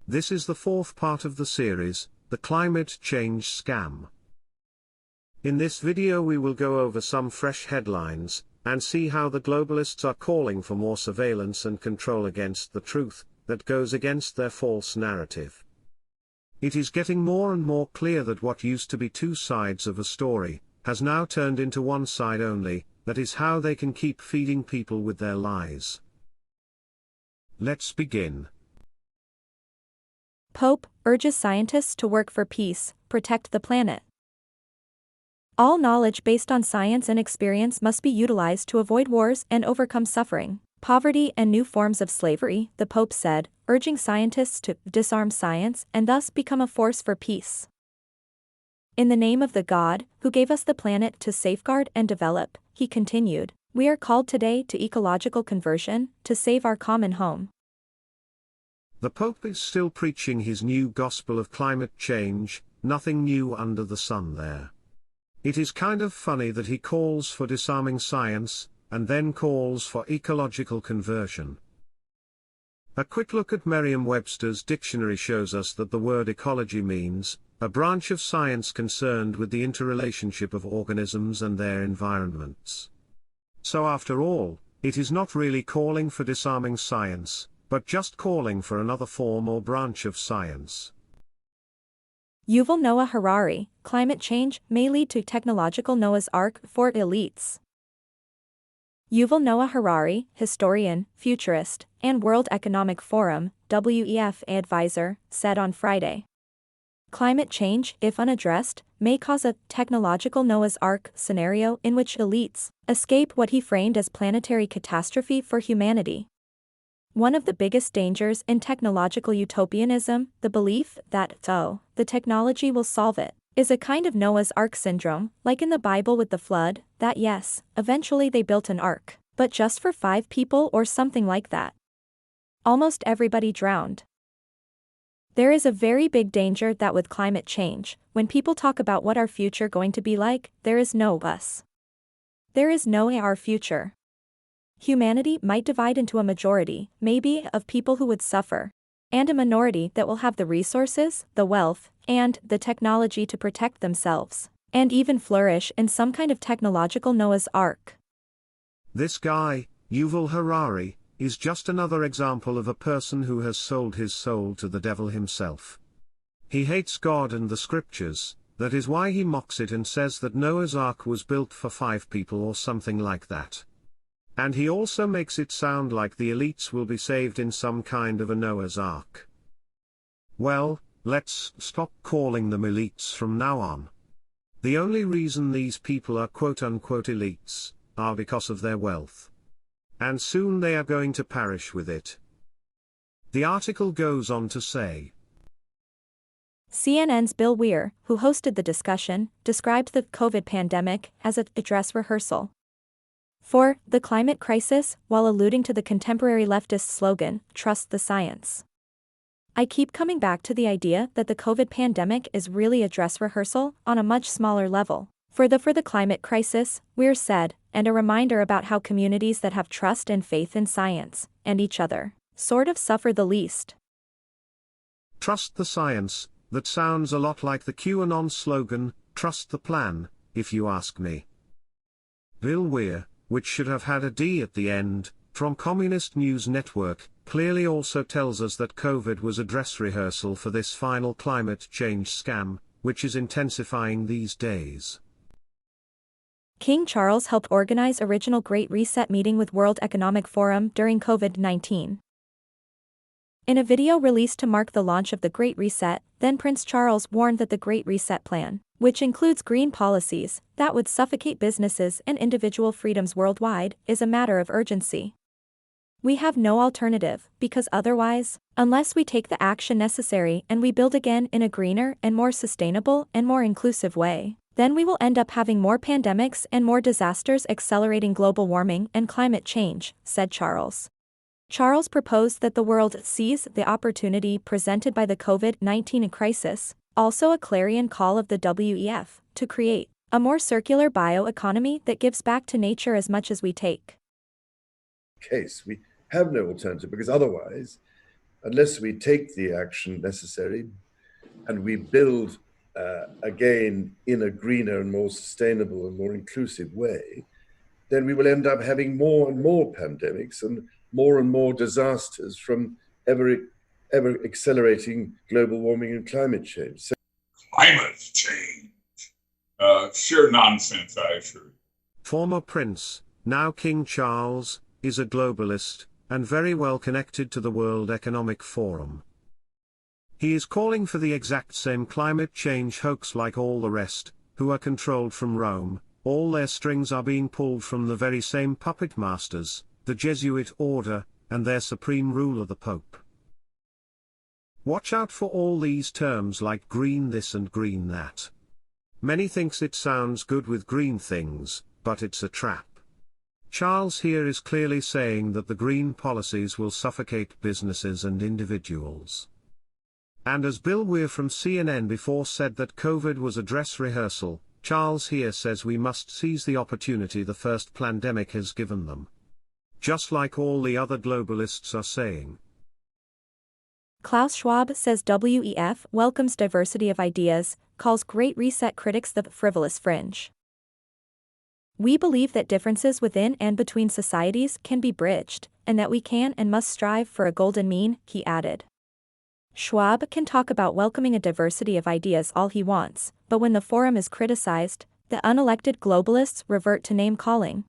This is the fourth part of the series, The Climate Change Scam. In this video we will go over some fresh headlines, and see how the globalists are calling for more surveillance and control against the truth, that goes against their false narrative. It is getting more and more clear that what used to be two sides of a story, has now turned into one side only. That is how they can keep feeding people with their lies. Let's begin. Pope urges scientists to work for peace, protect the planet. All knowledge based on science and experience must be utilized to avoid wars and overcome suffering, poverty and new forms of slavery, the Pope said, urging scientists to disarm science and thus become a force for peace. In the name of the God, who gave us the planet to safeguard and develop, he continued, we are called today to ecological conversion, to save our common home. The Pope is still preaching his new gospel of climate change, nothing new under the sun there. It is kind of funny that he calls for disarming science, and then calls for ecological conversion. A quick look at Merriam-Webster's dictionary shows us that the word ecology means, a branch of science concerned with the interrelationship of organisms and their environments. So after all, it is not really calling for disarming science, but just calling for another form or branch of science. Yuval Noah Harari, climate change may lead to technological Noah's Ark for elites. Yuval Noah Harari, historian, futurist, and World Economic Forum, WEF advisor, said on Friday. Climate change, if unaddressed, may cause a technological Noah's Ark scenario in which elites escape what he framed as planetary catastrophe for humanity. One of the biggest dangers in technological utopianism, the belief that, the technology will solve it, is a kind of Noah's Ark syndrome, like in the Bible with the flood, that yes, eventually they built an ark, but just for 5 people or something like that. Almost everybody drowned. There is a very big danger that with climate change, when people talk about what our future going to be like, there is no us. There is no our future. Humanity might divide into a majority, maybe, of people who would suffer, and a minority that will have the resources, the wealth, and the technology to protect themselves, and even flourish in some kind of technological Noah's Ark. This guy, Yuval Harari, is just another example of a person who has sold his soul to the devil himself. He hates God and the scriptures, that is why he mocks it and says that Noah's Ark was built for 5 people or something like that. And he also makes it sound like the elites will be saved in some kind of a Noah's Ark. Well, let's stop calling them elites from now on. The only reason these people are quote-unquote elites, are because of their wealth. And soon they are going to perish with it. The article goes on to say, CNN's Bill Weir, who hosted the discussion, described the COVID pandemic as a dress rehearsal for the climate crisis, while alluding to the contemporary leftist slogan, trust the science. I keep coming back to the idea that the COVID pandemic is really a dress rehearsal, on a much smaller level, for the climate crisis, Weir said, and a reminder about how communities that have trust and faith in science, and each other, sort of suffer the least. Trust the science, that sounds a lot like the QAnon slogan, trust the plan, if you ask me. Bill Weir, which should have had a D at the end, from Communist News Network, clearly also tells us that COVID was a dress rehearsal for this final climate change scam, which is intensifying these days. King Charles helped organize original Great Reset meeting with World Economic Forum during COVID-19. In a video released to mark the launch of the Great Reset, then Prince Charles warned that the Great Reset plan, which includes green policies that would suffocate businesses and individual freedoms worldwide, is a matter of urgency. We have no alternative, because otherwise, unless we take the action necessary and we build again in a greener and more sustainable and more inclusive way, then we will end up having more pandemics and more disasters accelerating global warming and climate change, said Charles. Charles proposed that the world seize the opportunity presented by the COVID-19 crisis, also a clarion call of the WEF, to create a more circular bioeconomy that gives back to nature as much as we take. Case we have no alternative, because otherwise unless we take the action necessary and we build again in a greener and more sustainable and more inclusive way, then we will end up having more and more pandemics and more disasters from ever accelerating global warming and climate change. So climate change. Sheer nonsense, I assure you. Former Prince, now King Charles, is a globalist, and very well connected to the World Economic Forum. He is calling for the exact same climate change hoax like all the rest, who are controlled from Rome. All their strings are being pulled from the very same puppet masters, the Jesuit order, and their supreme ruler the Pope. Watch out for all these terms like green this and green that. Many thinks it sounds good with green things, but it's a trap. Charles here is clearly saying that the green policies will suffocate businesses and individuals. And as Bill Weir from CNN before said that COVID was a dress rehearsal, Charles here says we must seize the opportunity the first pandemic has given them. Just like all the other globalists are saying. Klaus Schwab says WEF welcomes diversity of ideas, calls Great Reset critics the frivolous fringe. We believe that differences within and between societies can be bridged, and that we can and must strive for a golden mean, he added. Schwab can talk about welcoming a diversity of ideas all he wants, but when the forum is criticized, the unelected globalists revert to name-calling.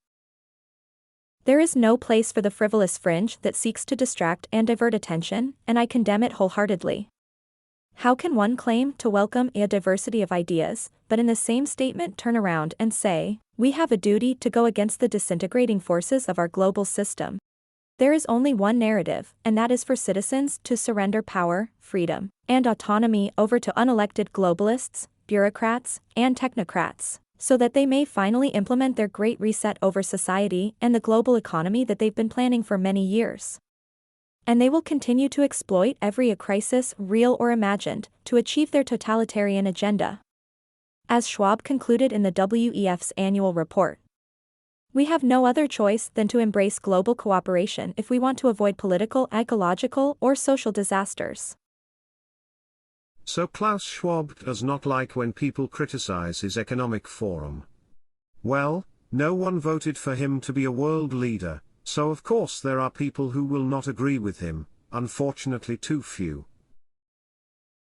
There is no place for the frivolous fringe that seeks to distract and divert attention, and I condemn it wholeheartedly. How can one claim to welcome a diversity of ideas, but in the same statement turn around and say, we have a duty to go against the disintegrating forces of our global system? There is only one narrative, and that is for citizens to surrender power, freedom, and autonomy over to unelected globalists, bureaucrats, and technocrats, so that they may finally implement their Great Reset over society and the global economy that they've been planning for many years. And they will continue to exploit every crisis, real or imagined, to achieve their totalitarian agenda. As Schwab concluded in the WEF's annual report, we have no other choice than to embrace global cooperation if we want to avoid political, ecological, or social disasters. So Klaus Schwab does not like when people criticize his economic forum. Well, no one voted for him to be a world leader, so of course there are people who will not agree with him, unfortunately too few.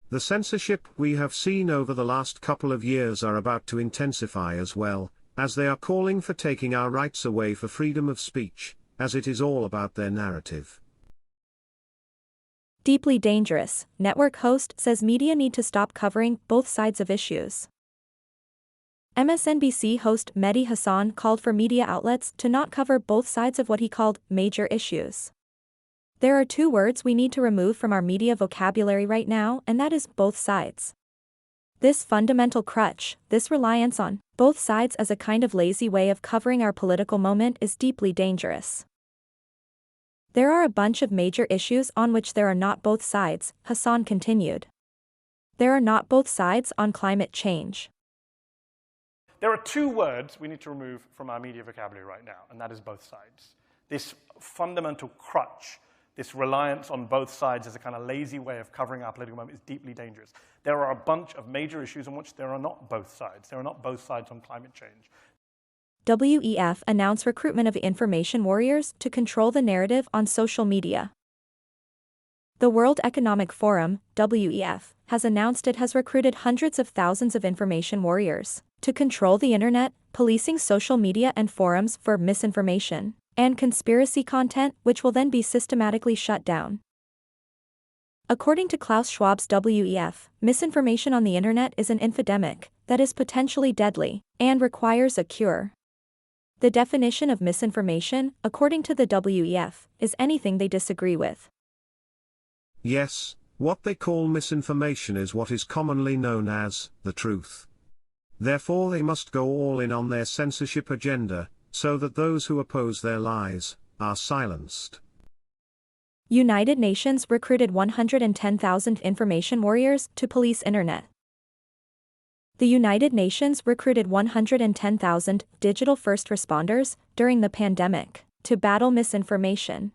The censorship we have seen over the last couple of years are about to intensify as well, as they are calling for taking our rights away for freedom of speech, as it is all about their narrative. Deeply dangerous, network host says media need to stop covering both sides of issues. MSNBC host Mehdi Hassan called for media outlets to not cover both sides of what he called major issues. There are two words we need to remove from our media vocabulary right now, and that is both sides. This fundamental crutch, this reliance on both sides as a kind of lazy way of covering our political moment is deeply dangerous. There are a bunch of major issues on which there are not both sides, Hassan continued. There are not both sides on climate change. There are two words we need to remove from our media vocabulary right now, and that is both sides. This fundamental crutch, this reliance on both sides as a kind of lazy way of covering our political moment is deeply dangerous. There are a bunch of major issues on which there are not both sides. There are not both sides on climate change. WEF announced recruitment of information warriors to control the narrative on social media. The World Economic Forum, WEF, has announced it has recruited hundreds of thousands of information warriors to control the internet, policing social media and forums for misinformation and conspiracy content, which will then be systematically shut down. According to Klaus Schwab's WEF, misinformation on the internet is an infodemic that is potentially deadly and requires a cure. The definition of misinformation, according to the WEF, is anything they disagree with. Yes, what they call misinformation is what is commonly known as the truth. Therefore they must go all in on their censorship agenda, so that those who oppose their lies are silenced. United Nations recruited 110,000 information warriors to police internet. The United Nations recruited 110,000 digital first responders during the pandemic to battle misinformation.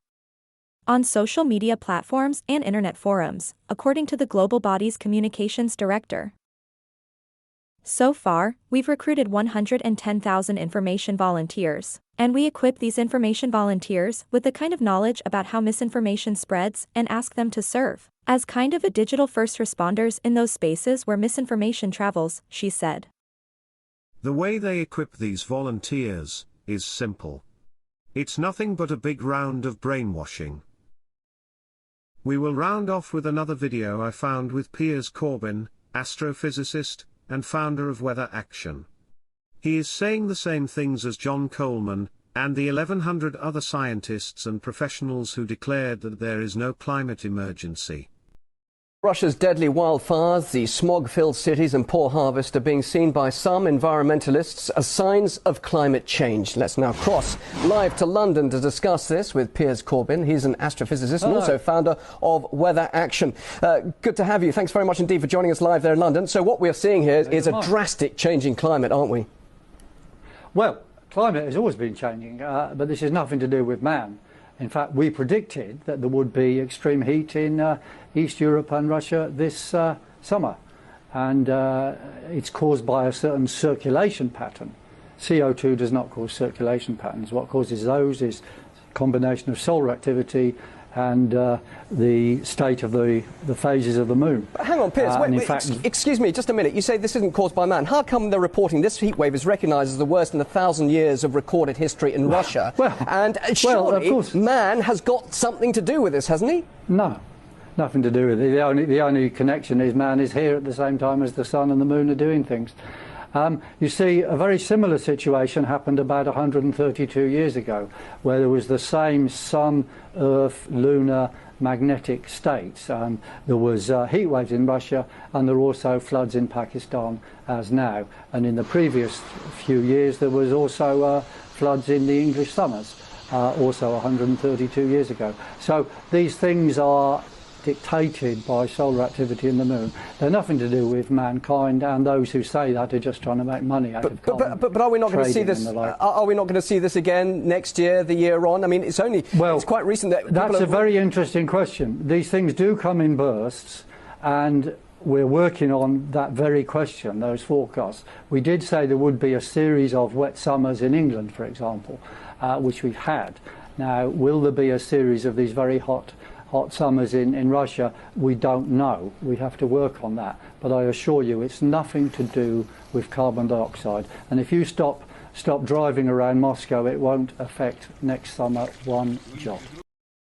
on social media platforms and internet forums, according to the global body's communications director. So far, we've recruited 110,000 information volunteers, and we equip these information volunteers with the kind of knowledge about how misinformation spreads and ask them to serve as kind of a digital first responders in those spaces where misinformation travels, she said. The way they equip these volunteers is simple. It's nothing but a big round of brainwashing. We will round off with another video I found with Piers Corbyn, astrophysicist, and founder of Weather Action. He is saying the same things as John Coleman, and the 1,100 other scientists and professionals who declared that there is no climate emergency. Russia's deadly wildfires, the smog-filled cities and poor harvest are being seen by some environmentalists as signs of climate change. Let's now cross live to London to discuss this with Piers Corbyn. He's an astrophysicist and also founder of Weather Action. Good to have you. Thanks very much indeed for joining us live there in London. So what we're seeing here is a drastic change in climate, aren't we? Well, climate has always been changing, but this has nothing to do with man. In fact, we predicted that there would be extreme heat in East Europe and Russia this summer. And it's caused by a certain circulation pattern. CO2 does not cause circulation patterns. What causes those is a combination of solar activity and the state of the phases of the moon. But hang on, Piers, excuse me, just a minute. You say this isn't caused by man. How come they're reporting this heat wave is recognised as the worst in 1,000 years of recorded history in Russia? And surely of course, man has got something to do with this, hasn't he? No, nothing to do with it. The only connection is man is here at the same time as the sun and the moon are doing things. You see, a very similar situation happened about 132 years ago, where there was the same sun, earth, lunar, magnetic states. There was heat waves in Russia, and there were also floods in Pakistan as now. And in the previous few years, there was also floods in the English summers, also 132 years ago. So these things are dictated by solar activity in the moon. They're nothing to do with mankind, and those who say that are just trying to make money out of carbon. But are we not going to see this? Are we not going to see this again next year, the year on? I mean, it's quite recent that that's a very interesting question. These things do come in bursts, and we're working on that very question, those forecasts. We did say there would be a series of wet summers in England, for example, which we've had. Now, will there be a series of these very hot summers in Russia? We don't know. We have to work on that. But I assure you, it's nothing to do with carbon dioxide. And if you stop driving around Moscow, it won't affect next summer one jot.